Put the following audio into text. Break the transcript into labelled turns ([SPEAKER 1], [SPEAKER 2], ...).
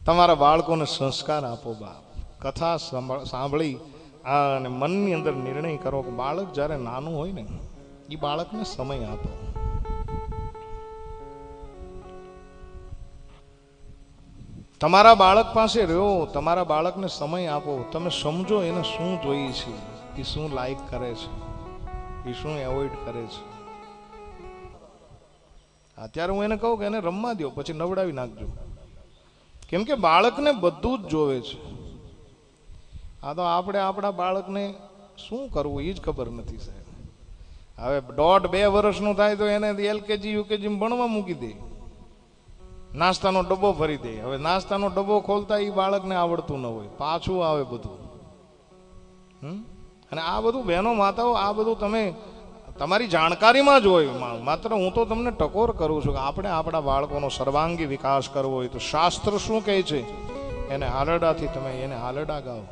[SPEAKER 1] તમારા બાળકોને સંસ્કાર આપો બાપ. કથા સાંભળી અને મનની અંદર નિર્ણય કરો કે બાળક જ્યારે નાનું હોય ને એ બાળકને સમય આપો. તમારા બાળક પાસે રહ્યો, તમારા બાળકને સમય આપો. તમે સમજો એને શું જોઈએ છે, એ શું લાઈક કરે છે, એ શું એવોઇડ કરે છે. અત્યારે હું એને કહું કે એને રમવા દો, પછી નવડાવી નાખજો, કેમ કે બાળકને બધું જ જોવે છે. આ તો આપણે આપણા બાળકને શું કરવું એ જ ખબર નથી સાહેબ. હવે 1.5-2 વર્ષનું થાય તો એને LKG UKG ભણવા મૂકી દે, નાસ્તાનો ડબ્બો ભરી દે. હવે નાસ્તાનો ડબ્બો ખોલતા એ બાળકને આવડતું ન હોય, પાછું આવે બધું. અને આ બધું બહેનો માતાઓ, આ બધું તમે તમારી જાણકારીમાં જ હોય. માત્ર હું તો તમને ટકોર કરું છું કે આપણે આપણા બાળકોનો સર્વાંગી વિકાસ કરવો હોય તો શાસ્ત્ર શું કહે છે એને હાલરડાથી તમે એને હાલરડા ગાઓ.